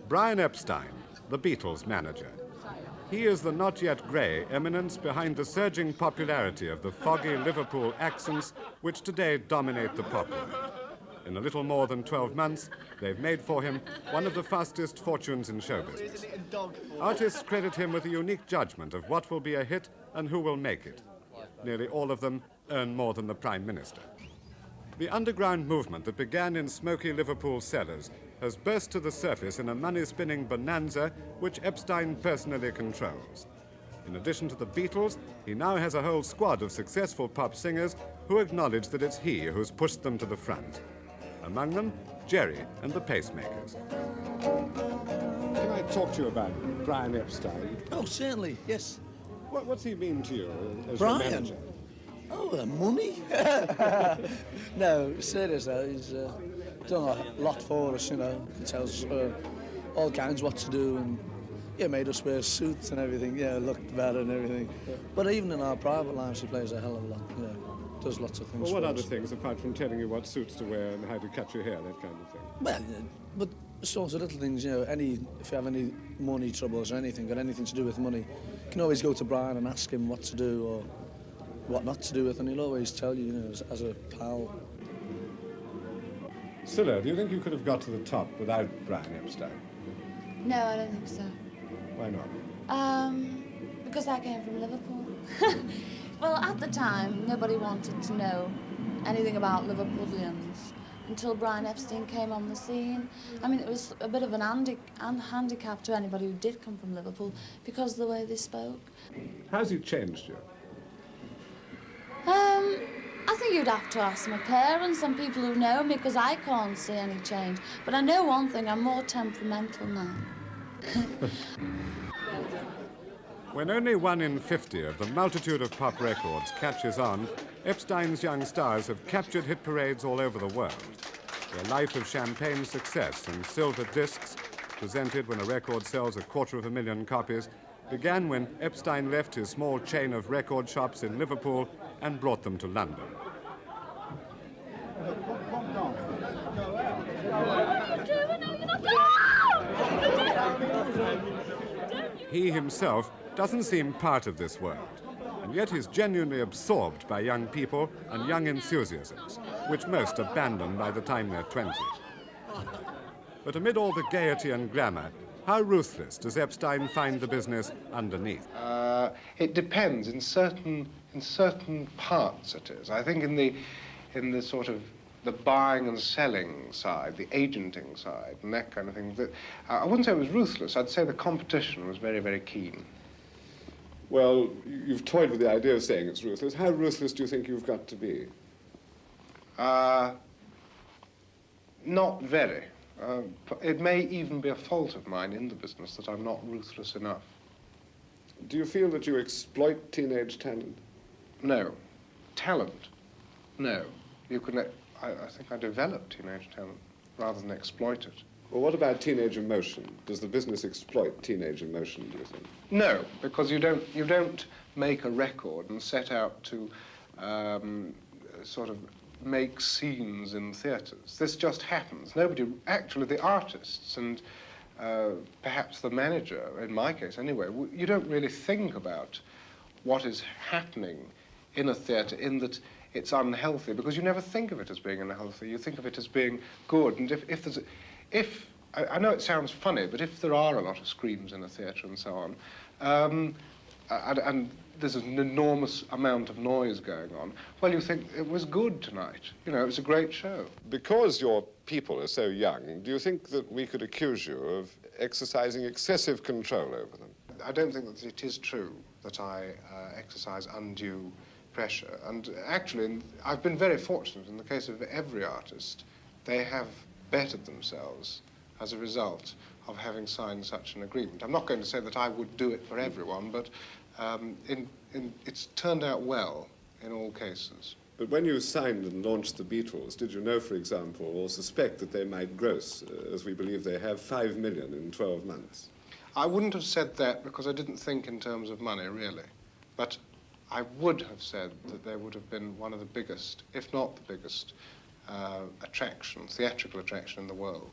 Brian Epstein, the Beatles manager. He is the not yet grey eminence behind the surging popularity of the foggy Liverpool accents which today dominate the pop world. In a little more than 12 months, they've made for him one of the fastest fortunes in show business. Artists credit him with a unique judgment of what will be a hit and who will make it. Nearly all of them earn more than the Prime Minister. The underground movement that began in smoky Liverpool cellars has burst to the surface in a money-spinning bonanza which Epstein personally controls. In addition to the Beatles, he now has a whole squad of successful pop singers who acknowledge that it's he who's pushed them to the front. Among them, Jerry and the Pacemakers. Can I talk to you about Brian Epstein? Oh, certainly, yes. What's he mean to you as Brian? your manager? Oh, money? No, serious though, he's done a lot for us, you know. He tells all kinds what to do and made us wear suits and everything, looked better and everything. Yeah. But even in our private lives, he plays a hell of a lot, does lots of things. Well, what for other us. things, apart from telling you what suits to wear and how to cut your hair, that kind of thing? Well, but sorts of little things, if you have any money troubles or anything, got anything to do with money, you can always go to Brian and ask him what to do or what not to do with, and he'll always tell you, as a pal. Scylla, do you think you could have got to the top without Brian Epstein? No, I don't think so. Why not? Because I came from Liverpool. Well, at the time, nobody wanted to know anything about Liverpoolians until Brian Epstein came on the scene. I mean, it was a bit of an handicap to anybody who did come from Liverpool because of the way they spoke. How's he changed you? I think you'd have to ask my parents and people who know me, because I can't see any change. But I know one thing, I'm more temperamental now. When only 1 in 50 of the multitude of pop records catches on, Epstein's young stars have captured hit parades all over the world. Their life of champagne success and silver discs, presented when a record sells 250,000 copies, began when Epstein left his small chain of record shops in Liverpool and brought them to London. He himself doesn't seem part of this world, and yet he's genuinely absorbed by young people and young enthusiasms, which most abandon by the time they're 20. But amid all the gaiety and glamour, how ruthless does Epstein find the business underneath? It depends. In certain parts it is. I think in the sort of the buying and selling side, the agenting side, and that kind of thing, that I wouldn't say it was ruthless. I'd say the competition was very, very keen. Well, you've toyed with the idea of saying it's ruthless. How ruthless do you think you've got to be? Not very. It may even be a fault of mine in the business that I'm not ruthless enough. Do you feel that you exploit teenage talent? No. Talent? No. You can. I think I develop teenage talent rather than exploit it. Well, what about teenage emotion? Does the business exploit teenage emotion, do you think? No, because you don't make a record and set out to sort of make scenes in theatres. This just happens. Nobody, actually the artists and perhaps the manager, in my case anyway, you don't really think about what is happening in a theatre in that it's unhealthy, because you never think of it as being unhealthy. You think of it as being good. And if I know it sounds funny, but if there are a lot of screams in a theatre and so on, and there's an enormous amount of noise going on, well, you think it was good tonight. You know, it was a great show. Because your people are so young, do you think that we could accuse you of exercising excessive control over them? I don't think that it is true that I exercise undue pressure. And actually, I've been very fortunate in the case of every artist. They have bettered themselves as a result of having signed such an agreement. I'm not going to say that I would do it for everyone, but it's turned out well in all cases. But when you signed and launched the Beatles, did you know, for example, or suspect that they might gross, as we believe they have, 5 million in 12 months? I wouldn't have said that because I didn't think in terms of money, really. But I would have said that they would have been one of the biggest, if not the biggest, theatrical attraction in the world.